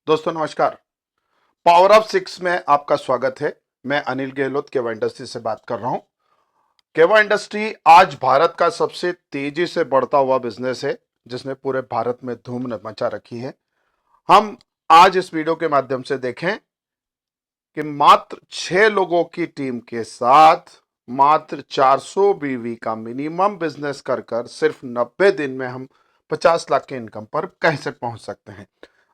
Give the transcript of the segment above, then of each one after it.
दोस्तों नमस्कार। Power of six में आपका स्वागत है। मैं अनिल गहलोत केवा इंडस्ट्री से बात कर रहा हूं। केवा इंडस्ट्री आज भारत का सबसे तेजी से बढ़ता हुआ बिजनेस है, जिसने पूरे भारत में धूम मचा रखी है। हम आज इस वीडियो के माध्यम से देखें कि मात्र 6 लोगों की टीम के साथ मात्र 400 बीवी का मिनिमम बिजनेस कर सिर्फ 90 दिन में हम 50 लाख के इनकम पर कैसे पहुंच सकते हैं।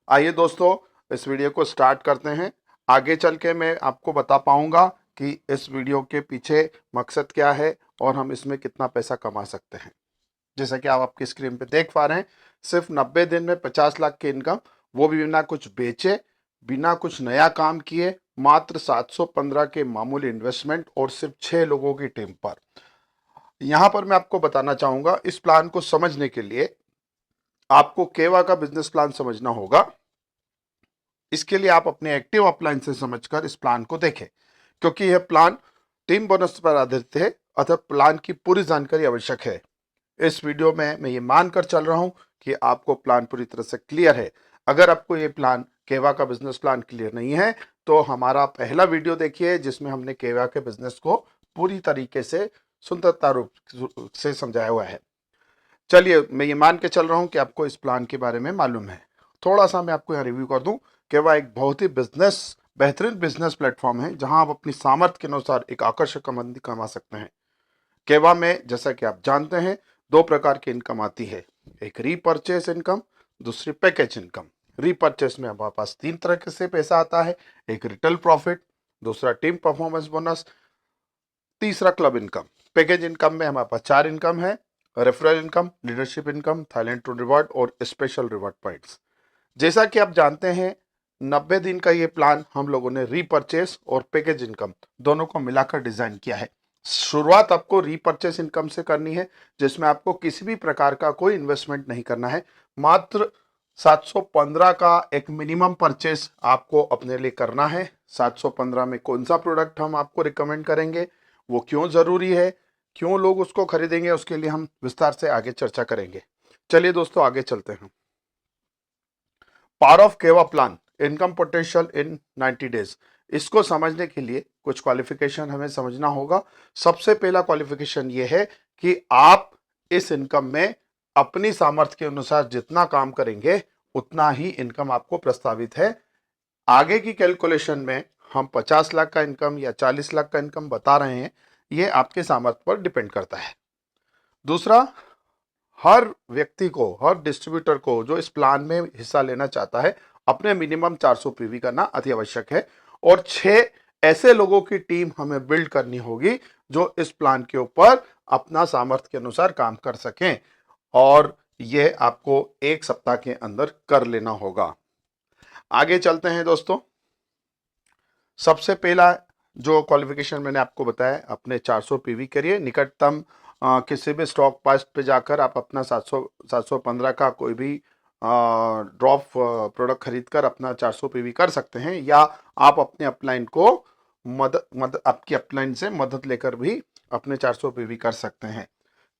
आइए दोस्तों, इस वीडियो को स्टार्ट करते हैं। आगे चल के मैं आपको बता पाऊंगा कि इस वीडियो के पीछे मकसद क्या है और हम इसमें कितना पैसा कमा सकते हैं। जैसा कि आप आपकी स्क्रीन पे देख पा रहे हैं, सिर्फ 90 दिन में 50 लाख की इनकम, वो भी बिना कुछ बेचे, बिना कुछ नया काम किए, मात्र 715 के मामूली इन्वेस्टमेंट और सिर्फ 6 लोगों की टीम पर। यहां पर मैं आपको बताना चाहूंगा, इस प्लान को समझने के लिए आपको केवा का बिजनेस प्लान समझना होगा। इसके लिए आप अपने एक्टिव अपलाइन से समझकर इस प्लान को देखें, क्योंकि यह प्लान टीम बोनस पर आधारित है, अतः प्लान की पूरी जानकारी आवश्यक है। इस वीडियो में मैं ये मानकर चल रहा हूं कि आपको प्लान पूरी तरह से क्लियर है। अगर आपको ये प्लान केवा का बिजनेस प्लान क्लियर नहीं है तो हमारा पहला वीडियो देखिए, जिसमें हमने केवा के बिजनेस को पूरी तरीके से सुंदरता रूप से समझाया हुआ है। चलिए, मैं ये मान के चल रहा हूं कि आपको इस प्लान के बारे में मालूम है। थोड़ा सा मैं आपको यहाँ रिव्यू कर दूं। केवा एक बहुत ही बेहतरीन बिजनेस प्लेटफॉर्म है, जहां आप अपनी सामर्थ्य के अनुसार एक आकर्षक आमदनी कमा सकते हैं। केवा में, जैसा कि आप जानते हैं, 2 प्रकार की इनकम आती है। एक रीपर्चेस इनकम, दूसरी पैकेज इनकम। रीपर्चेस में हमारे पास 3 तरह से पैसा आता है। एक रिटेल प्रॉफिट, दूसरा टीम परफॉर्मेंस बोनस, तीसरा क्लब इनकम। पैकेज इनकम में हमारे पास 4 इनकम है: referral income, leadership income, Thailand tour reward और स्पेशल रिवॉर्ड पॉइंट्स। जैसा कि आप जानते हैं, 90 दिन का ये प्लान हम लोगों ने रीपर्चेस और पैकेज इनकम दोनों को मिलाकर डिजाइन किया है। शुरुआत आपको रीपर्चेस इनकम से करनी है, जिसमें आपको किसी भी प्रकार का कोई इन्वेस्टमेंट नहीं करना है। मात्र 715 का एक मिनिमम परचेस आपको अपने लिए करना है। 715 में कौन सा प्रोडक्ट हम आपको रिकमेंड करेंगे, वो क्यों जरूरी है, क्यों लोग उसको खरीदेंगे, उसके लिए हम विस्तार से आगे चर्चा करेंगे। चलिए दोस्तों, आगे चलते हैं। पावर ऑफ केवा plan, income potential in 90 days. इसको समझने के लिए कुछ क्वालिफिकेशन हमें समझना होगा। सबसे पहला क्वालिफिकेशन ये है कि आप इस इनकम में अपनी सामर्थ्य के अनुसार जितना काम करेंगे उतना ही इनकम आपको प्रस्तावित है। आगे की कैलकुलेशन में हम 50 लाख का इनकम या 40 लाख का इनकम बता रहे हैं, ये आपके सामर्थ्य पर डिपेंड करता है। दूसरा, हर व्यक्ति को, हर डिस्ट्रीब्यूटर को जो इस प्लान में हिस्सा लेना चाहता है, अपने मिनिमम 400 पीवी करना अति आवश्यक है। और 6 ऐसे लोगों की टीम हमें बिल्ड करनी होगी जो इस प्लान के ऊपर अपना सामर्थ्य के अनुसार काम कर सकें, और यह आपको 1 सप्ताह के अंदर कर लेना होगा। आगे चलते हैं दोस्तों। सबसे पहला जो क्वालिफिकेशन मैंने आपको बताया, अपने 400 पीवी करिए। निकटतम किसी भी स्टॉक पास्ट पे जाकर आप अपना 715 का कोई भी ड्रॉप प्रोडक्ट खरीद कर अपना 400 पीवी कर सकते हैं, या आप अपने अपलाइन को आपकी अपलाइन से मदद लेकर भी अपने 400 पीवी कर सकते हैं।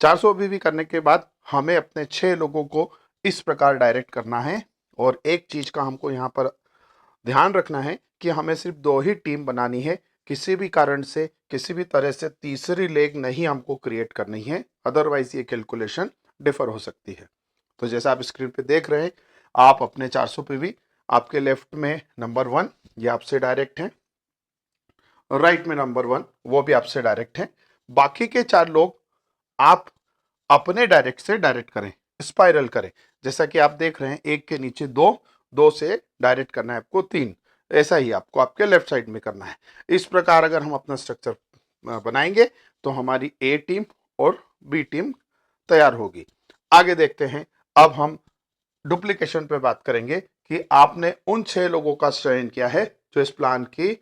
400 पीवी करने के बाद हमें अपने 6 लोगों को इस प्रकार डायरेक्ट करना है। और एक चीज का हमको यहाँ पर ध्यान रखना है कि हमें सिर्फ 2 ही टीम बनानी है। किसी भी कारण से, किसी भी तरह से तीसरी लेग नहीं हमको क्रिएट करनी है, अदरवाइज ये कैलकुलेशन डिफर हो सकती है। तो जैसा आप स्क्रीन पे देख रहे हैं, आप अपने 400 पीवी, आपके लेफ्ट में नंबर 1 ये आपसे डायरेक्ट है, राइट में नंबर 1 वो भी आपसे डायरेक्ट है। बाकी के 4 लोग आप अपने डायरेक्ट से डायरेक्ट करें, स्पाइरल करें। जैसा कि आप देख रहे हैं, 1 के नीचे 2, 2 से डायरेक्ट करना है आपको 3। ऐसा ही आपको आपके लेफ्ट साइड में करना है। इस प्रकार अगर हम अपना स्ट्रक्चर बनाएंगे तो हमारी ए टीम और बी टीम तैयार होगी। आगे देखते हैं। अब हम डुप्लीकेशन पे बात करेंगे कि आपने उन 6 लोगों का चयन किया है जो इस प्लान की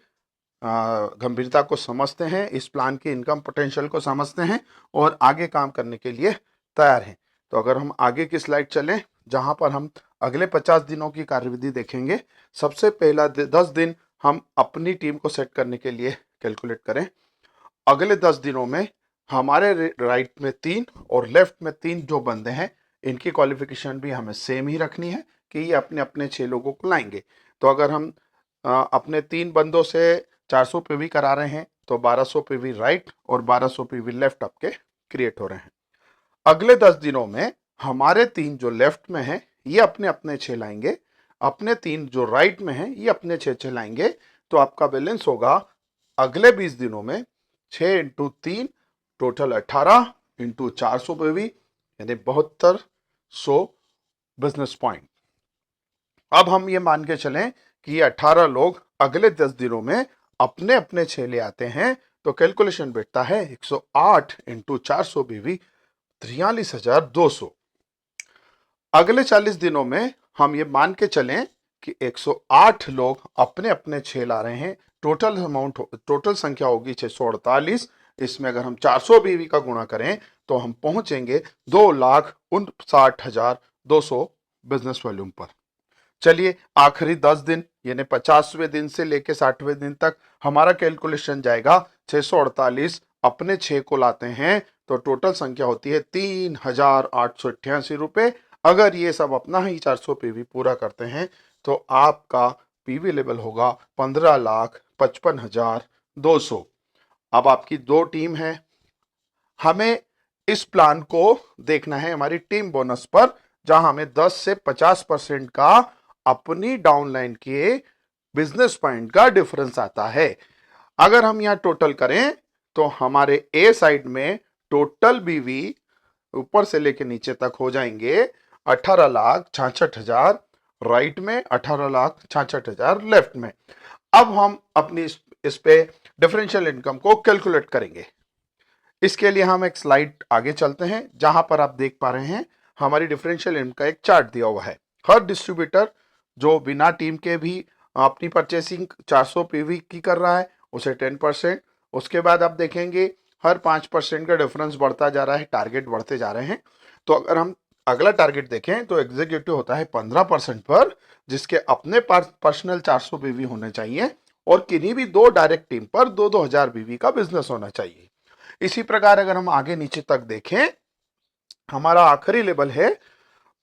गंभीरता को समझते हैं, इस प्लान की इनकम पोटेंशियल को समझते हैं और आगे काम करने के लिए तैयार हैं। तो अगर हम आगे की स्लाइड चलें, जहां पर हम अगले 50 दिनों की कार्यविधि देखेंगे। सबसे पहला 10 दिन हम अपनी टीम को सेट करने के लिए कैलकुलेट करें। अगले 10 दिनों में हमारे राइट में 3 और लेफ्ट में 3 जो बंदे हैं, इनकी क्वालिफिकेशन भी हमें सेम ही रखनी है कि ये अपने अपने 6 लोगों को लाएंगे। तो अगर हम अपने 3 बंदों से 400 पीवी करा रहे हैं तो 1200 पीवी राइट और 1200 पीवी लेफ्ट आपके क्रिएट हो रहे हैं। अगले 10 दिनों में हमारे 3 जो लेफ्ट में हैं ये अपने अपने 6 लाएंगे, अपने 3 जो राइट में हैं ये अपने 6 लाएंगे। तो आपका बैलेंस होगा अगले 20 दिनों में 6 इंटू 3 टोटल 18 इंटू 400 पीवी यानी 7200 बिजनेस पॉइंट। अब हम ये मान के चलें कि ये 18 लोग अगले 10 दिनों में अपने अपने 6 ले आते हैं तो कैलकुलेशन बैठता है 108 इंटू 400 बीवी 43,200। अगले 40 दिनों में हम ये मान के चलें कि 108 लोग अपने अपने 6 ला रहे हैं, टोटल संख्या होगी 648। इसमें अगर हम 400 बीवी का गुणा करें तो हम पहुंचेंगे 2,59,200 बिजनेस वॉल्यूम पर। चलिए आखिरी 10 दिन यानी 50वें दिन से लेके 60वें दिन तक हमारा कैलकुलेशन जाएगा 648 अपने 6 को लाते हैं तो टोटल संख्या होती है 3,888 रुपए। अगर ये सब अपना ही 400 पीवी पूरा करते हैं तो आपका पीवी लेवल होगा 15,55,200। अब आपकी 2 टीम है, हमें इस प्लान को देखना है हमारी टीम बोनस पर, जहां हमें 10 से 50% का अपनी डाउनलाइन के बिजनेस पॉइंट का डिफरेंस आता है। अगर हम यहां टोटल करें तो हमारे ए साइड में टोटल बीवी ऊपर से लेके नीचे तक हो जाएंगे 18,66,000 राइट में, 18,66,000 लेफ्ट में। अब हम अपनी इस पे डिफरेंशियल इनकम को कैलकुलेट करेंगे। इसके लिए हम एक स्लाइड आगे चलते हैं जहां पर आप देख पा रहे हैं हमारी डिफरेंशियल इनकम का एक चार्ट दिया हुआ है। हर डिस्ट्रीब्यूटर जो बिना टीम के भी अपनी परचेसिंग 400 पीवी की कर रहा है उसे 10%। उसके बाद आप देखेंगे हर 5% का डिफरेंस बढ़ता जा रहा है, टारगेट बढ़ते जा रहे हैं। तो अगर हम अगला टारगेट देखें तो एग्जीक्यूटिव होता है 15% पर, जिसके अपने पर्सनल 400 बीवी होने चाहिए और किन्हीं भी 2 डायरेक्ट टीम पर 2-2 हजार बीवी का बिजनेस होना चाहिए। इसी प्रकार अगर हम आगे नीचे तक देखें हमारा आखिरी लेवल है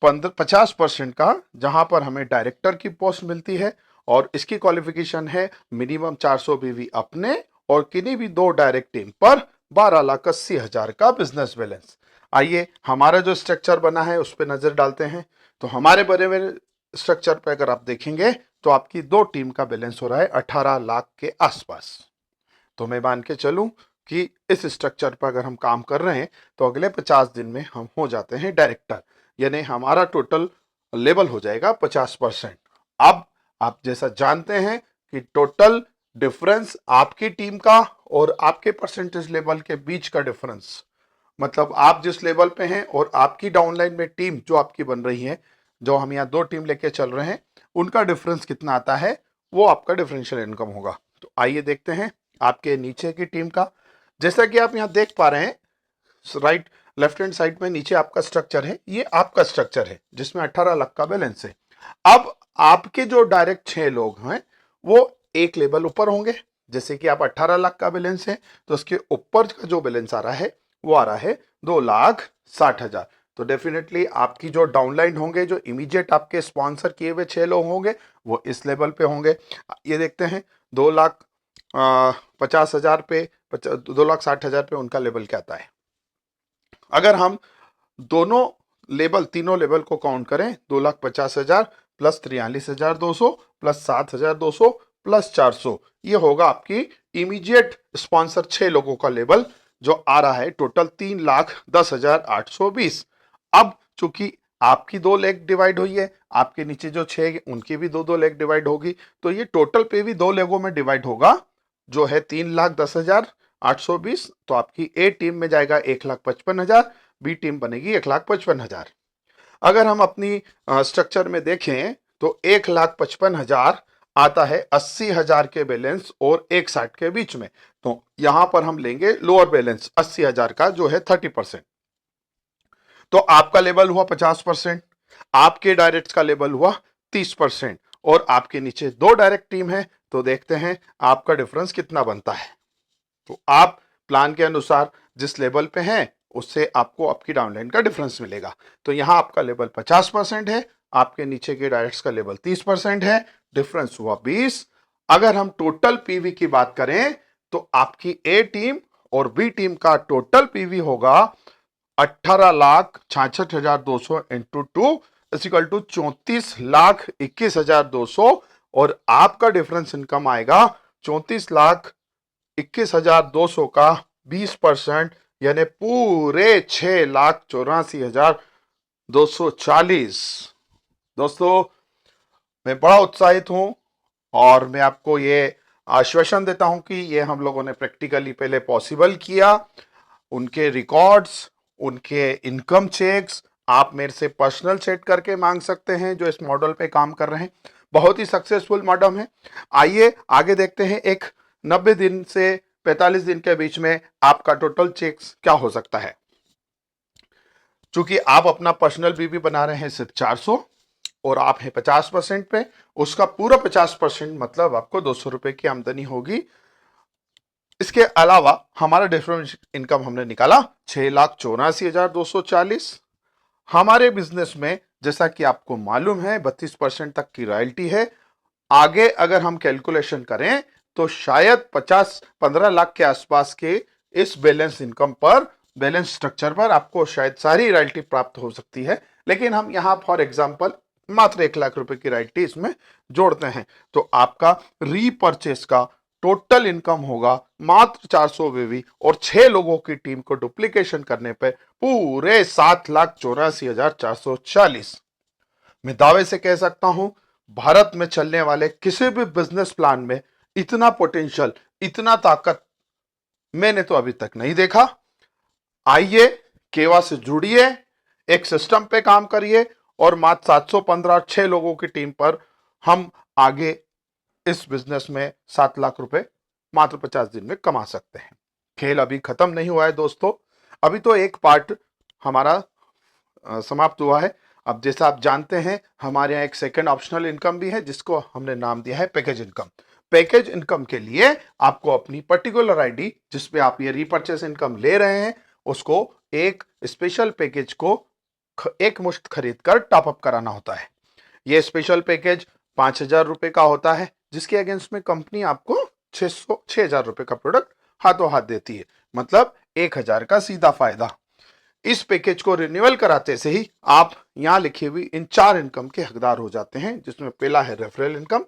50% का, जहां पर हमें डायरेक्टर की पोस्ट मिलती है और इसकी क्वालिफिकेशन है मिनिमम 400 बीवी अपने और किन्हीं भी 2 डायरेक्ट टीम पर 12,80,000 का बिजनेस बैलेंस। आइए हमारा जो स्ट्रक्चर बना है उस पर नजर डालते हैं। तो हमारे बने हुए स्ट्रक्चर पे अगर आप देखेंगे तो आपकी 2 टीम का बैलेंस हो रहा है 18 लाख के आसपास। तो मैं मान के चलूं कि इस स्ट्रक्चर पर अगर हम काम कर रहे हैं तो अगले 50 दिन में हम हो जाते हैं डायरेक्टर, यानी हमारा टोटल लेवल हो जाएगा 50%। अब आप जैसा जानते हैं कि टोटल डिफरेंस आपकी टीम का और आपके परसेंटेज लेवल के बीच का डिफरेंस, मतलब आप जिस लेवल पे हैं और आपकी डाउनलाइन में टीम जो आपकी बन रही है, जो हम यहाँ 2 टीम लेके चल रहे हैं, उनका डिफरेंस कितना आता है वो आपका डिफरेंशियल इनकम होगा। तो आइए देखते हैं आपके नीचे की टीम का। जैसा कि आप यहाँ देख पा रहे हैं राइट लेफ्ट हैंड साइड में नीचे आपका स्ट्रक्चर है, ये आपका स्ट्रक्चर है जिसमें 18 लाख का बैलेंस है। अब आपके जो डायरेक्ट 6 लोग हैं वो एक लेवल ऊपर होंगे। जैसे कि आप 18 लाख का बैलेंस है तो उसके ऊपर का जो बैलेंस आ रहा है वो आ रहा है 2,60,000। तो डेफिनेटली आपकी जो डाउनलाइन होंगे, जो इमीडिएट आपके स्पॉन्सर किए हुए 6 लोग होंगे वो इस लेवल पे होंगे। ये देखते हैं 2,50,000 पे 2,60,000 पे उनका लेवल क्या आता है। अगर हम दोनों लेवल तीनों लेवल को काउंट करें 2,50,000 प्लस 43,200 प्लस 7,200 प्लस 400, ये होगा आपकी इमीडिएट स्पॉन्सर 6 लोगों का लेवल जो आ रहा है टोटल 3,10,820। अब चूंकि आपकी 2 लेग डिवाइड हुई है, आपके नीचे जो 6 उनकी भी 2-2 लेग डिवाइड होगी, तो ये टोटल पे भी 2 लेगों में डिवाइड होगा जो है 3,10,820। तो आपकी ए टीम में जाएगा 1,55,000, बी टीम बनेगी 1,55,000। अगर हम अपनी स्ट्रक्चर में देखें तो 1,55,000 आता है 80,000 के बैलेंस और 1,60 के बीच में। तो यहां पर हम लेंगे लोअर बैलेंस 80,000 का जो है 30%। तो आपका लेवल हुआ 50%, आपके डायरेक्ट का लेवल हुआ 30% और आपके नीचे 2 डायरेक्ट टीम है। तो देखते हैं आपका डिफरेंस कितना बनता है। तो आप प्लान के अनुसार जिस लेवल पे हैं उससे आपको आपकी डाउनलाइन का डिफरेंस मिलेगा। तो यहाँ आपका लेवल 50% है आपके नीचे के डायरेक्ट्स का लेवल 30% है, डिफरेंस हुआ 20। अगर हम टोटल पीवी की बात करें तो आपकी ए टीम और बी टीम का टोटल पीवी होगा 18,66,200 इंटू 2 इक्वल टू 34,21,200 और आपका डिफरेंस इनकम आएगा 34,21,200 का 20% यानी पूरे 6,84,240। दोस्तों, मैं बड़ा उत्साहित हूं और मैं आपको ये आश्वासन देता हूं कि ये हम लोगों ने प्रैक्टिकली पहले पॉसिबल किया। उनके रिकॉर्ड्स, उनके इनकम चेक्स आप मेरे से पर्सनल चेक करके मांग सकते हैं जो इस मॉडल पे काम कर रहे हैं। बहुत ही सक्सेसफुल मॉडल है। आइए आगे देखते हैं एक 90 दिन से 45 दिन के बीच में आपका टोटल चेक्स क्या हो सकता है। चूंकि आप अपना पर्सनल बीवी बना रहे हैं सिर्फ 400 और आप हैं 50% पे, उसका पूरा 50% मतलब आपको 200 रुपए की आमदनी होगी। इसके अलावा हमारा डिफरेंस इनकम हमने निकाला 6,84,240। हमारे बिजनेस में जैसा कि आपको मालूम है 32% तक की रॉयल्टी है। आगे अगर हम कैलकुलेशन करें तो शायद 15 लाख के आसपास के इस बैलेंस इनकम पर, बैलेंस स्ट्रक्चर पर आपको शायद सारी रॉयल्टी प्राप्त हो सकती है। लेकिन हम यहां फॉर एग्जांपल मात्र 1 लाख रुपए की रॉयल्टी इसमें जोड़ते हैं तो आपका रीपर्चेस का टोटल इनकम होगा मात्र 400 बीवी और 6 लोगों की टीम को डुप्लीकेशन करने पर पूरे 7,84,440। मैं दावे से कह सकता हूं भारत में चलने वाले किसी भी बिजनेस प्लान में इतना पोटेंशियल, इतना ताकत मैंने तो अभी तक नहीं देखा। आइए केवा से जुड़िए, एक सिस्टम पे काम करिए और मात्र 715 6 लोगों की टीम पर हम आगे इस बिजनेस में 7 लाख रुपए मात्र 50 दिन में कमा सकते हैं। खेल अभी खत्म नहीं हुआ है दोस्तों, अभी तो एक पार्ट हमारा समाप्त हुआ है। अब जैसा आप जानते हैं हमारे यहाँ एक सेकंड ऑप्शनल इनकम भी है जिसको हमने नाम दिया है पैकेज इनकम। पैकेज इनकम के लिए आपको अपनी पर्टिकुलर आईडी जिसपे आप ये रीपर्चेस इनकम ले रहे हैं उसको एक स्पेशल पैकेज को एक मुश्त खरीद कर टॉपअप कराना होता है। ये स्पेशल पैकेज 5,000 रुपए का होता है जिसके अगेंस्ट में कंपनी आपको 6,000 रुपए का प्रोडक्ट हाथों हाथ देती है, मतलब 1,000 का सीधा फायदा। इस पैकेज को रिन्यूअल कराते से ही आप यहां लिखी हुई इन 4 इनकम के हकदार हो जाते हैं, जिसमें पहला है रेफरल इनकम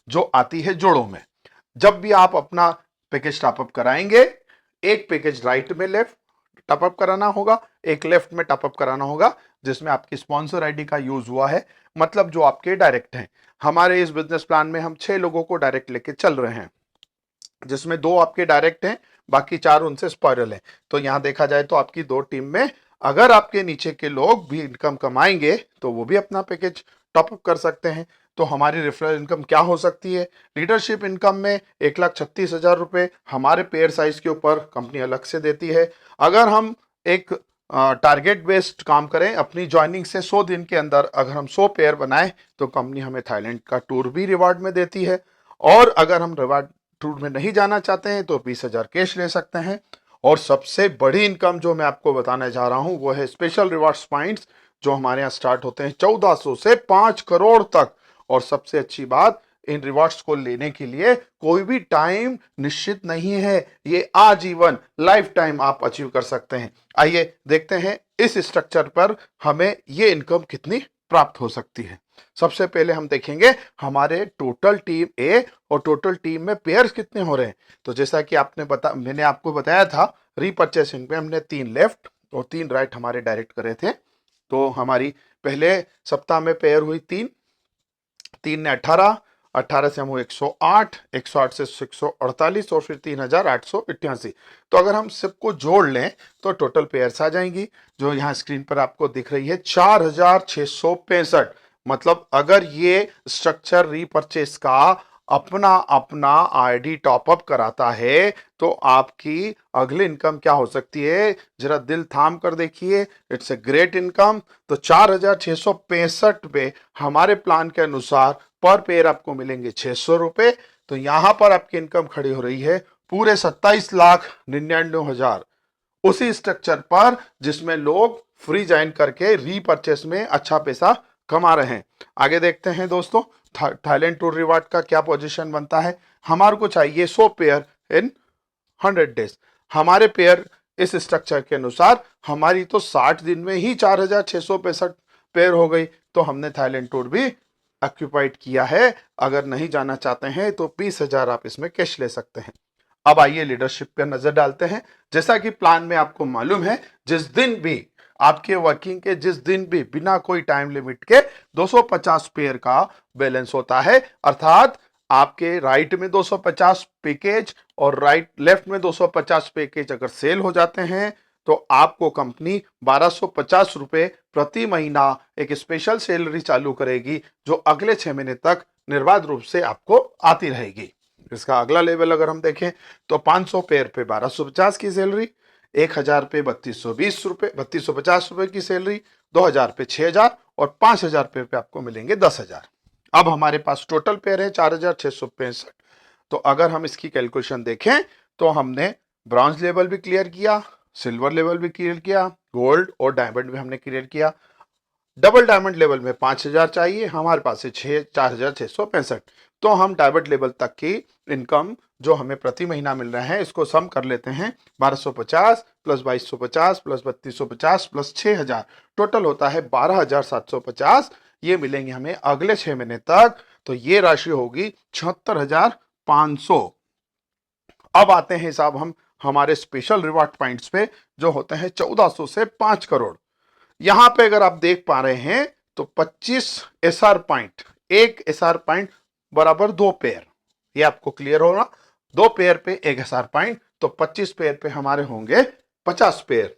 जो आती है जोड़ों में। जब भी आप अपना पैकेज टॉपअप कराएंगे, एक पैकेज राइट में लेफ्ट टॉपअप कराना होगा, एक लेफ्ट में टॉपअप कराना होगा जिसमें आपकी स्पॉन्सर आईडी का यूज हुआ है, मतलब जो आपके डायरेक्ट हैं। हमारे इस बिजनेस प्लान में हम 6 लोगों को डायरेक्ट लेके चल रहे हैं जिसमें 2 आपके डायरेक्ट हैं, बाकी 4 उनसे स्पायरल हैं। तो यहां देखा जाए तो आपकी 2 टीम में अगर आपके नीचे के लोग भी इनकम कमाएंगे तो वो भी अपना पैकेज टॉपअप कर सकते हैं। तो हमारी रेफरल इनकम क्या हो सकती है? लीडरशिप इनकम में 1,36,000 रुपए हमारे पेयर साइज के ऊपर कंपनी अलग से देती है। अगर हम एक टारगेट बेस्ड काम करें, अपनी ज्वाइनिंग से 100 दिन के अंदर अगर हम 100 पेयर बनाए तो कंपनी हमें थाईलैंड का टूर भी रिवार्ड में देती है। और अगर हम रिवार्ड टूर में नहीं जाना चाहते हैं तो 20,000 कैश ले सकते हैं। और सबसे बड़ी इनकम जो मैं आपको बताने जा रहा हूं वो है स्पेशल रिवार्ड्स पॉइंट्स जो हमारे यहाँ स्टार्ट होते हैं 1400 से 5 करोड़ तक। और सबसे अच्छी बात, इन रिवार्ड्स को लेने के लिए कोई भी टाइम निश्चित नहीं है, ये आजीवन लाइफ टाइम आप अचीव कर सकते हैं। आइए देखते हैं इस स्ट्रक्चर पर हमें ये इनकम कितनी प्राप्त हो सकती है। सबसे पहले हम देखेंगे हमारे टोटल टीम ए और टोटल टीम में पेयर्स कितने हो रहे हैं। तो जैसा कि मैंने आपको बताया था, रीपर्चेसिंग पे हमने 3 लेफ्ट और 3 राइट हमारे डायरेक्ट करे थे। तो हमारी पहले सप्ताह में पेयर हुई 3 ने 18, 18 से हम हुए 108, 108 से 148 और फिर 3,888। तो अगर हम सबको जोड़ लें तो टोटल पेयर्स आ जाएंगी जो यहाँ स्क्रीन पर आपको दिख रही है 4,665। मतलब अगर ये स्ट्रक्चर रीपर्चेस का अपना अपना आईडी टॉपअप कराता है तो आपकी अगली इनकम क्या हो सकती है, जरा दिल थाम कर देखिए। It's a great income. तो 4,665 पे हमारे प्लान के अनुसार पर पेयर आपको मिलेंगे 600 रुपए। तो यहां पर आपकी इनकम खड़ी हो रही है पूरे 27,99,000 उसी स्ट्रक्चर पर जिसमें लोग फ्री ज्वाइन करके रीपर्चेस में अच्छा पैसा कमा रहे हैं। आगे देखते हैं दोस्तों, थाईलैंड टूर रिवार्ड का क्या पोजीशन बनता है। हमारे को चाहिए 100 पेयर इन 100 डेज। हमारे पेयर इस स्ट्रक्चर के अनुसार हमारी तो 60 दिन में ही 4665 पेयर हो गई। तो हमने थाईलैंड टूर भी ऑक्यूपाइड किया है। अगर नहीं जाना चाहते हैं तो 20,000 आप इसमें कैश ले सकते हैं। अब आइए लीडरशिप पर नजर डालते हैं। जैसा कि प्लान में आपको मालूम है, जिस दिन भी आपके वर्किंग के जिस दिन भी बिना कोई टाइम लिमिट के 250 पेयर का बैलेंस होता है, अर्थात आपके राइट में 250 पैकेज और राइट लेफ्ट में 250 पैकेज अगर सेल हो जाते हैं तो आपको कंपनी 1250 रुपए प्रति महीना एक स्पेशल सैलरी चालू करेगी, जो अगले 6 महीने तक निर्बाध रूप से आपको आती रहेगी। इसका अगला लेवल अगर हम देखें तो 500 पेयर पे 1250 की सैलरी, 1000 पे 3250 रुपए की सैलरी, 2000 पे 6000 और 5000 पे आपको मिलेंगे 10,000। अब हमारे पास टोटल पेयर है 4665। तो अगर हम इसकी कैलकुलेशन देखें तो हमने ब्रॉन्ज लेवल भी क्लियर किया, सिल्वर लेवल भी क्लियर किया, गोल्ड और डायमंड भी हमने क्लियर किया। डबल डायमंड लेवल में 5000 चाहिए, हमारे पास है 4665। तो हम डायमंड लेवल तक की इनकम जो हमें प्रति महीना मिल रहा है इसको सम कर लेते हैं। 1250 प्लस 2250 प्लस 3250 प्लस 6000, टोटल होता है 12750। ये मिलेंगे हमें अगले 6 महीने तक। तो ये राशि होगी 76,500। अब आते हैं साहब हम हमारे स्पेशल रिवार्ड पॉइंट्स पे, जो होते हैं 1400 से 5 करोड़। यहां पे अगर आप देख पा रहे हैं तो 25 एसआर पॉइंट, एक एसआर पॉइंट बराबर 2 पेयर, ये आपको क्लियर होगा। 2 पेयर पे 1 एसआर पॉइंट, तो 25 पेयर पे हमारे होंगे 50 पेयर।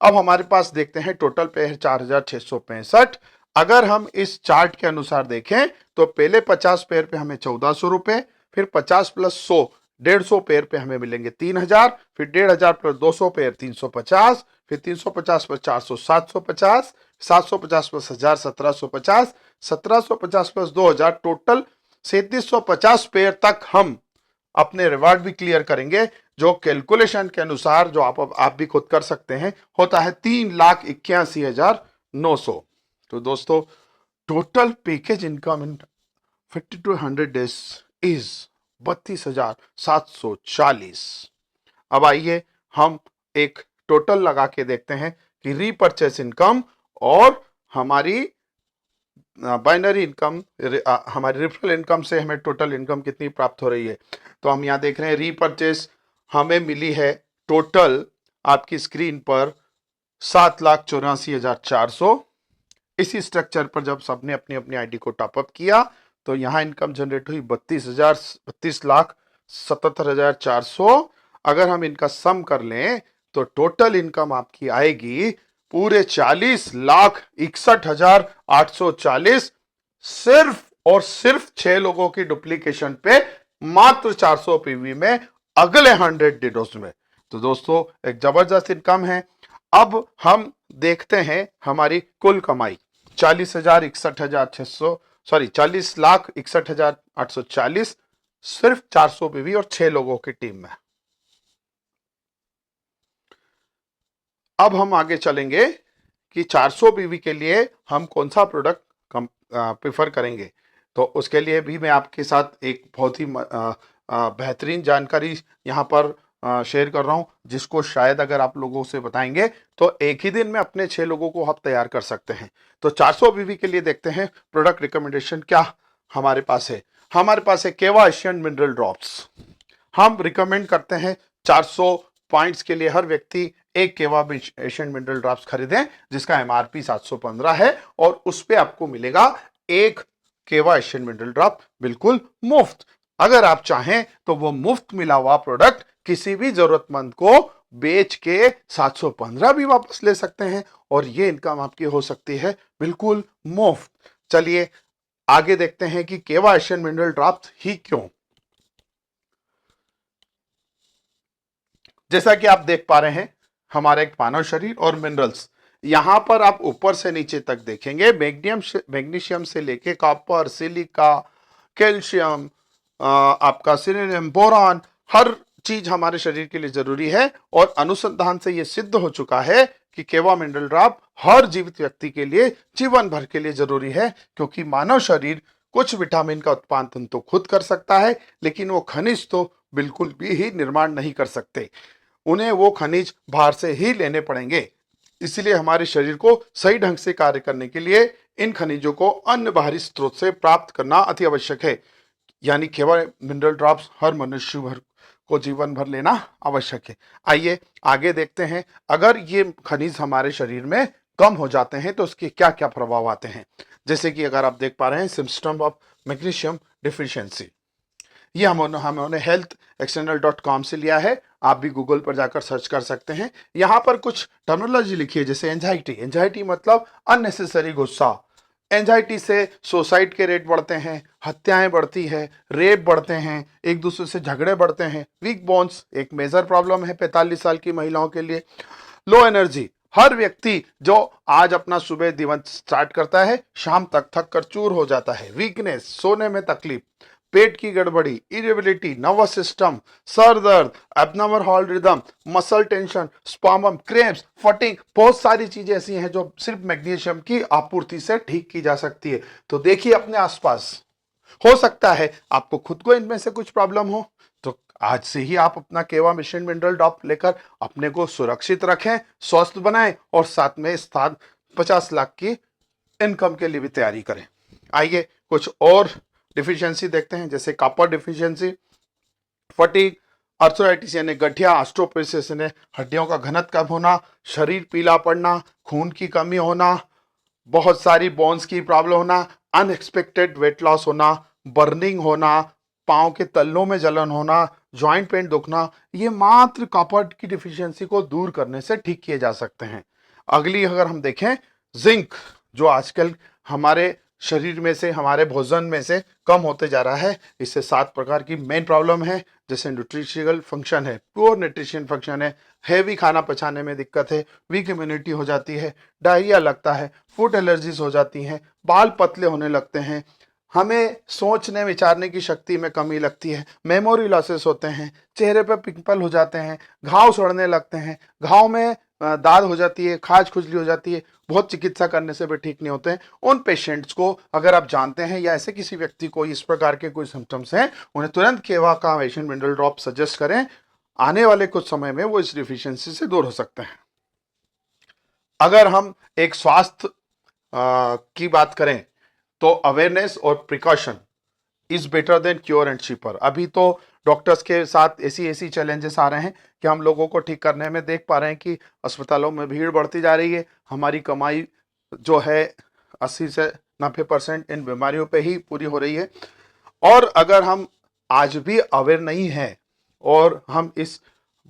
अब हमारे पास देखते हैं टोटल पेयर 4665। अगर हम इस चार्ट के अनुसार देखें तो पहले 50 पेयर पे हमें 1400 रुपए, फिर 50 प्लस 100 150 पेयर पे हमें मिलेंगे 3000, फिर 1500 प्लस 200 पेयर 350, फिर 350 plus 400 750, 750 plus 1000 1750, 1750 plus 2000, total 3750 pair तक हम अपने रिवार्ड भी क्लियर करेंगे, जो कैलकुलेशन के अनुसार जो आप भी खुद कर सकते हैं होता है 3,81,900। तो दोस्तों total package income in 50 to 100 days is 32,740। अब आइए हम एक टोटल लगा के देखते हैं कि रीपरचेस इनकम और हमारी बाइनरी इनकम, हमारी रेफरल इनकम से हमें टोटल इनकम कितनी प्राप्त हो रही है। तो हम यहाँ देख रहे हैं रीपरचेस हमें मिली है टोटल आपकी स्क्रीन पर 7,84,400। इसी स्ट्रक्चर पर जब सबने अपनी अपनी आईडी को टॉपअप किया तो यहाँ इनकम जनरेट हुई 32,77,400। अगर हम इनका सम कर लें तो टोटल इनकम आपकी आएगी पूरे 40,61,840, सिर्फ और सिर्फ 6 लोगों की डुप्लीकेशन पे, मात्र 400 पीवी में अगले 100 डेज में। तो दोस्तों एक जबरदस्त इनकम है। अब हम देखते हैं हमारी कुल कमाई 40,61,840, सिर्फ 400 पीवी और 6 लोगों की टीम में। अब हम आगे चलेंगे कि 400 पीवी के लिए हम कौन सा प्रोडक्ट प्रेफर करेंगे। तो उसके लिए भी मैं आपके साथ एक बहुत ही बेहतरीन जानकारी यहाँ पर शेयर कर रहा हूँ, जिसको शायद अगर आप लोगों से बताएंगे तो एक ही दिन में अपने 6 लोगों को आप तैयार कर सकते हैं। तो 400 बीवी के लिए देखते हैं प्रोडक्ट रिकमेंडेशन क्या हमारे पास है। हमारे पास है केवा एशियन मिनरल ड्रॉप्स। हम रिकमेंड करते हैं 400 पॉइंट्स के लिए हर व्यक्ति एक केवा एशियन मिनरल ड्रॉप्स खरीदें, जिसका एमआरपी 715 है और उस पे आपको मिलेगा एक केवा एशियन मिनरल ड्रॉप बिल्कुल मुफ्त। अगर आप चाहें तो वो मुफ्त मिला हुआ प्रोडक्ट किसी भी जरूरतमंद को बेच के 715 भी वापस ले सकते हैं और ये इनकम आपकी हो सकती है बिल्कुल मुफ्त। चलिए आगे देखते हैं कि केवा एशियन मिनरल ड्रॉप्स ही क्यों। जैसा कि आप देख पा रहे हैं हमारा एक मानव शरीर और मिनरल्स, यहां पर आप ऊपर से नीचे तक देखेंगे मैग्नीशियम से लेके कॉपर, सिलिका, कैल्शियम, आपका सिलेनियम, बोरॉन, हर चीज हमारे शरीर के लिए जरूरी है। और अनुसंधान से यह सिद्ध हो चुका है कि केवा मिनरल ड्रॉप हर जीवित व्यक्ति के लिए जीवन भर के लिए जरूरी है, क्योंकि मानव शरीर कुछ विटामिन का उत्पादन तो खुद कर सकता है, लेकिन वो खनिज तो बिल्कुल भी ही निर्माण नहीं कर सकते। उन्हें वो खनिज बाहर से ही लेने पड़ेंगे। इसलिए हमारे शरीर को सही ढंग से कार्य करने के लिए इन खनिजों को अन्य बाहरी स्रोत से प्राप्त करना अति आवश्यक है। यानी केवल मिनरल ड्रॉप्स हर मनुष्य भर को जीवन भर लेना आवश्यक है। आइए आगे देखते हैं, अगर ये खनिज हमारे शरीर में कम हो जाते हैं तो उसके क्या क्या प्रभाव आते हैं। जैसे कि अगर आप देख पा रहे हैं सिम्टम ऑफ मैग्नीशियम डिफिशियंसी, ये हमने healthexternal.com से लिया है। आप भी गूगल पर जाकर सर्च कर सकते हैं। यहाँ पर कुछ टर्मिनोलॉजी लिखी है, जैसे एंजाइटी मतलब अननेसेसरी गुस्सा। एंजाइटी से सुसाइड के रेट बढ़ते हैं, हत्याएं बढ़ती है, रेप बढ़ते हैं, एक दूसरे से झगड़े बढ़ते हैं। वीक बोन्स एक मेजर प्रॉब्लम है 45 साल की महिलाओं के लिए। लो एनर्जी, हर व्यक्ति जो आज अपना सुबह दिन स्टार्ट करता है शाम तक थक कर चूर हो जाता है। वीकनेस, सोने में तकलीफ, पेट की गड़बड़ी, इरिटेबिलिटी, नर्वस सिस्टम, सर दर्द, abnormal heart rhythm, muscle tension, spasm, cramps, फटिंग, बहुत सारी चीजें ऐसी हैं जो सिर्फ मैग्नीशियम की आपूर्ति से ठीक की जा सकती है। तो देखिए अपने आसपास, हो सकता है आपको खुद को इनमें से कुछ प्रॉब्लम हो, तो आज से ही आप अपना केवा मिशन मिनरल ड्रॉप लेकर अपने को सुरक्षित रखें, स्वस्थ बनाएं और साथ में स्थान 50 लाख की इनकम के लिए भी तैयारी करें। आइए कुछ और डिफिशियंसी देखते हैं, जैसे कॉपर डिफिशियंसी, फटीग, आर्थराइटिस यानी गठिया, ऑस्टियोपोरोसिस यानी हड्डियों का घनत्व कम होना, शरीर पीला पड़ना, खून की कमी होना, बहुत सारी बोन्स की प्रॉब्लम होना, अनएक्सपेक्टेड वेट लॉस होना, बर्निंग होना, पाँव के तल्लों में जलन होना, जॉइंट पेन दुखना, ये मात्र कॉपर की डिफिशियंसी को दूर करने से ठीक किए जा सकते हैं। अगली अगर हम देखें, जिंक, जो आजकल हमारे शरीर में से, हमारे भोजन में से कम होते जा रहा है। इससे 7 प्रकार की मेन प्रॉब्लम है, जैसे न्यूट्रिशनल फंक्शन है, पुअर न्यूट्रिशन फंक्शन है, हैवी खाना पचाने में दिक्कत है, वीक इम्यूनिटी हो जाती है, डायरिया लगता है, फूड एलर्जीज हो जाती हैं, बाल पतले होने लगते हैं, हमें सोचने विचारने की शक्ति में कमी लगती है, मेमोरी लॉसेस होते हैं, चेहरे पर पिंपल हो जाते हैं, घाव सड़ने लगते हैं, घाव में दाद हो जाती है, खाज खुजली हो जाती है, बहुत चिकित्सा करने से भी ठीक नहीं होते हैं। उन पेशेंट्स को अगर आप जानते हैं या ऐसे किसी व्यक्ति को इस प्रकार के कोई सिम्टम्स हैं, उन्हें तुरंत केवा का मिशन मिनरल ड्रॉप सजेस्ट करें। आने वाले कुछ समय में वो इस डिफिशियंसी से दूर हो सकते हैं। अगर हम एक स्वास्थ्य की बात करें तो अवेयरनेस और precaution is better than cure and cheaper. अभी तो डॉक्टर्स के साथ ऐसी चैलेंजेस आ रहे हैं कि हम लोगों को ठीक करने में देख पा रहे हैं कि अस्पतालों में भीड़ बढ़ती जा रही है, हमारी कमाई जो है 80 से 90% इन बीमारियों पे ही पूरी हो रही है। और अगर हम आज भी अवेयर नहीं हैं और हम इस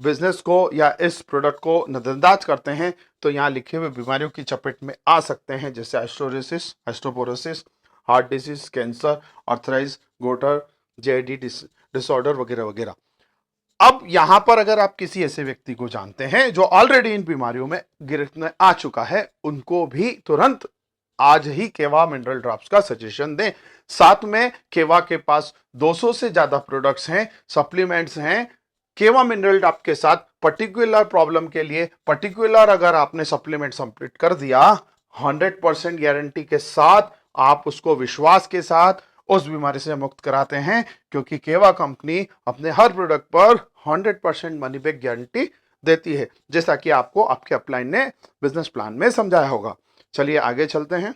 बिजनेस को या इस प्रोडक्ट को नजरअंदाज करते हैं, तो यहाँ लिखे हुए बीमारियों की चपेट में आ सकते हैं, जैसे osteoporosis, heart disease, cancer, arthritis, goitre, जेआईडी डिसऑर्डर वगैरह वगैरह। अब यहां पर अगर आप किसी ऐसे व्यक्ति को जानते हैं जो ऑलरेडी इन बीमारियों में गिरफ्त में आ चुका है, उनको भी तुरंत आज ही केवा मिनरल ड्रॉप्स का सजेशन दें। साथ में केवा के पास 200 से ज्यादा प्रोडक्ट्स हैं, सप्लीमेंट्स हैं। केवा मिनरल ड्रॉप के साथ पर्टिकुलर प्रॉब्लम के लिए पर्टिकुलर अगर आपने सप्लीमेंट कंप्लीट कर दिया, 100% गारंटी के साथ आप उसको विश्वास के साथ उस बीमारी से मुक्त कराते हैं, क्योंकि केवा कंपनी अपने हर प्रोडक्ट पर 100% मनी बैक गारंटी देती है, जैसा कि आपको आपके अपलाइन ने बिजनेस प्लान में समझाया होगा। चलिए आगे चलते हैं।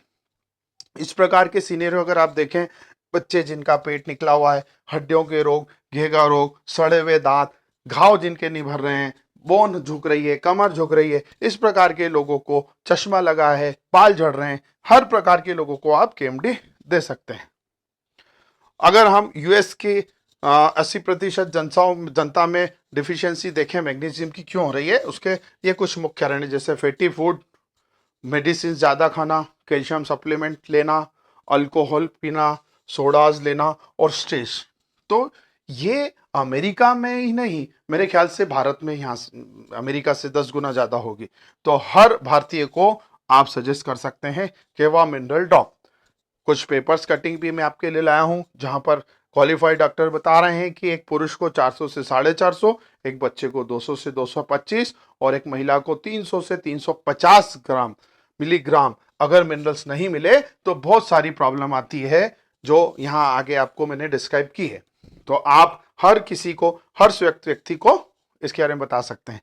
इस प्रकार के सीनियर अगर आप देखें, बच्चे जिनका पेट निकला हुआ है, हड्डियों के रोग, घेगा रोग, सड़े हुए दांत, घाव जिनके नहीं भर रहे हैं, बोन झुक रही है, कमर झुक रही है, इस प्रकार के लोगों को, चश्मा लगा है, बाल झड़ रहे हैं, हर प्रकार के लोगों को आप केएमडी दे सकते हैं। अगर हम यूएस की 80% जनता में डिफिशियंसी देखें मैग्नीशियम की क्यों हो रही है, उसके ये कुछ मुख्य कारण है, जैसे फैटी फूड, मेडिसिन ज़्यादा खाना, कैल्शियम सप्लीमेंट लेना, अल्कोहल पीना, सोडाज लेना और स्ट्रेस। तो ये अमेरिका में ही नहीं, मेरे ख्याल से भारत में यहाँ अमेरिका से 10 गुना ज़्यादा होगी। तो हर भारतीय को आप सजेस्ट कर सकते हैं केवा मिनरल ड्रॉप। कुछ पेपर्स कटिंग भी मैं आपके लिए लाया हूं, जहां पर क्वालिफाइड डॉक्टर बता रहे हैं कि एक पुरुष को 400 से 450, एक बच्चे को 200 से 225 और एक महिला को 300 से 350 ग्राम मिलीग्राम अगर मिनरल्स नहीं मिले तो बहुत सारी प्रॉब्लम आती है, जो यहाँ आगे आपको मैंने डिस्क्राइब की है। तो आप हर किसी को, हर व्यक्ति को इसके बारे में बता सकते हैं।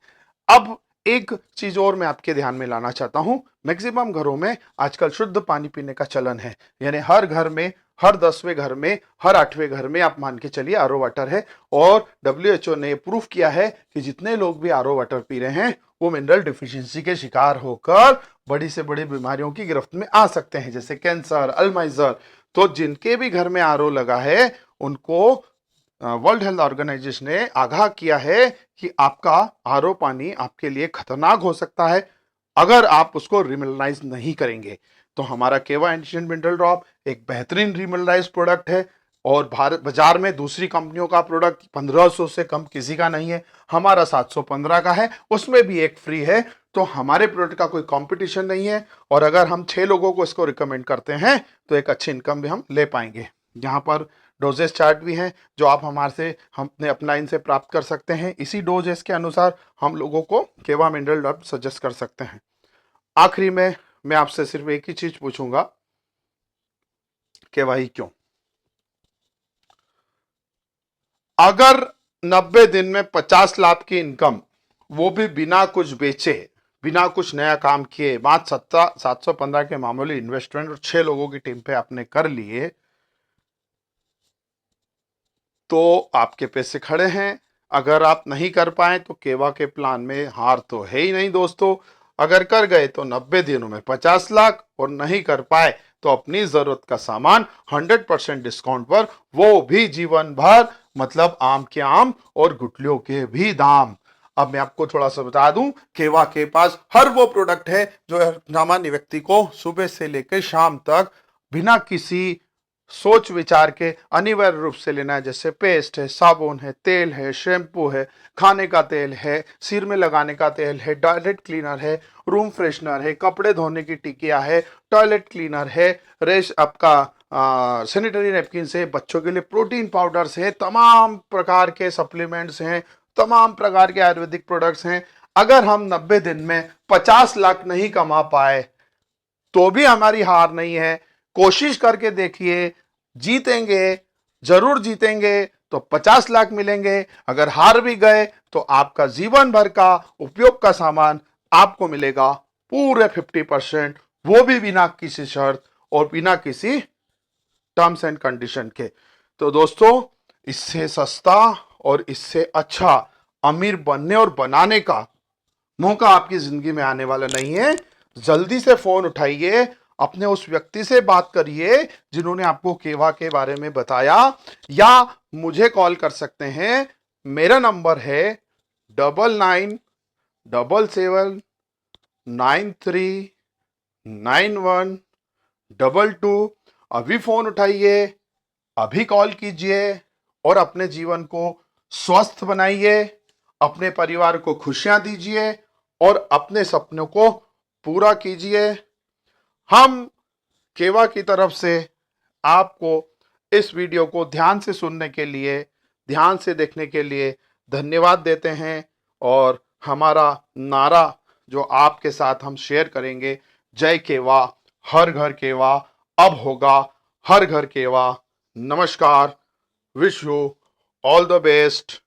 अब एक चीज और मैं आपके ध्यान में लाना चाहता हूं, मैक्सिमम घरों में आजकल शुद्ध पानी पीने का चलन है, यानी हर घर में, हर 10वें घर में, हर 8वें घर में आप मान के चलिए आरओ वाटर है। और WHO ने प्रूफ किया है कि जितने लोग भी आरओ वाटर पी रहे हैं वो मिनरल डिफिशियंसी के शिकार होकर बड़ी से बड़ी बीमारियों की गिरफ्त में आ सकते हैं, जैसे कैंसर, अल्जाइमर। तो जिनके भी घर में आरओ लगा है उनको वर्ल्ड हेल्थ ऑर्गेनाइजेशन ने आगाह किया है कि आपका आरओ पानी आपके लिए खतरनाक हो सकता है अगर आप उसको रिमिनरलाइज नहीं करेंगे। तो हमारा केवा एंशिएंट मिनरल ड्रॉप एक बेहतरीन रिमिनरलाइज प्रोडक्ट है और भारत बाजार में दूसरी कंपनियों का प्रोडक्ट 1500 से कम किसी का नहीं है, हमारा 715 का है, उसमें भी एक फ्री है। तो हमारे प्रोडक्ट का कोई कंपटीशन नहीं है और अगर हम 6 लोगों को इसको रिकमेंड करते हैं तो एक अच्छी इनकम भी हम ले पाएंगे। यहाँ पर डोजेस चार्ट भी हैं जो आप हमारे से, हम अपने अपलाइन से प्राप्त कर सकते हैं। इसी डोजेस के अनुसार हम लोगों को केवा मिनरल ड्रॉप सजेस्ट कर सकते हैं। आखिरी में मैं आपसे सिर्फ एक ही चीज पूछूंगा, केवा ही क्यों? अगर 90 दिन में 50 लाख की इनकम, वो भी बिना कुछ बेचे, बिना कुछ नया काम किए, मात्र 715 के मामूली इन्वेस्टमेंट और 6 लोगों की टीम पे आपने कर लिए, तो आपके पैसे खड़े हैं। अगर आप नहीं कर पाए तो केवा के प्लान में हार तो है ही नहीं दोस्तों। अगर कर गए तो 90 दिनों में 50 लाख और नहीं कर पाए तो अपनी जरूरत का सामान 100% डिस्काउंट पर, वो भी जीवन भर, मतलब आम के आम और गुटलियों के भी दाम। अब मैं आपको थोड़ा सा बता दूं, केवा के पास हर वो प्रोडक्ट है जो सामान्य व्यक्ति को सुबह से लेकर शाम तक बिना किसी सोच विचार के अनिवार्य रूप से लेना है, जैसे पेस्ट है, साबुन है, तेल है, शैम्पू है, खाने का तेल है, सिर में लगाने का तेल है, टॉयलेट क्लीनर है, रूम फ्रेशनर है, कपड़े धोने की टिकिया है, टॉयलेट क्लीनर है, रेश आपका सैनिटरी नैपकिन है, बच्चों के लिए प्रोटीन पाउडर्स है, तमाम प्रकार के सप्लीमेंट्स हैं, तमाम प्रकार के आयुर्वेदिक प्रोडक्ट्स हैं। अगर हम 90 दिन में 50 लाख नहीं कमा पाए तो भी हमारी हार नहीं है, कोशिश करके देखिए, जीतेंगे, जरूर जीतेंगे, तो 50 लाख मिलेंगे। अगर हार भी गए तो आपका जीवन भर का उपयोग का सामान आपको मिलेगा पूरे 50%, वो भी बिना किसी शर्त और बिना किसी टर्म्स एंड कंडीशन के। तो दोस्तों, इससे सस्ता और इससे अच्छा अमीर बनने और बनाने का मौका आपकी जिंदगी में आने वाला नहीं है। जल्दी से फोन उठाइए, अपने उस व्यक्ति से बात करिए जिन्होंने आपको केवा के बारे में बताया, या मुझे कॉल कर सकते हैं। मेरा नंबर है 9977939122। अभी फोन उठाइए, अभी कॉल कीजिए और अपने जीवन को स्वस्थ बनाइए, अपने परिवार को खुशियां दीजिए और अपने सपनों को पूरा कीजिए। हम केवा की तरफ से आपको इस वीडियो को ध्यान से सुनने के लिए, ध्यान से देखने के लिए धन्यवाद देते हैं और हमारा नारा जो आपके साथ हम शेयर करेंगे, जय केवा, हर घर केवा, अब होगा हर घर केवा। नमस्कार, wish you all the best.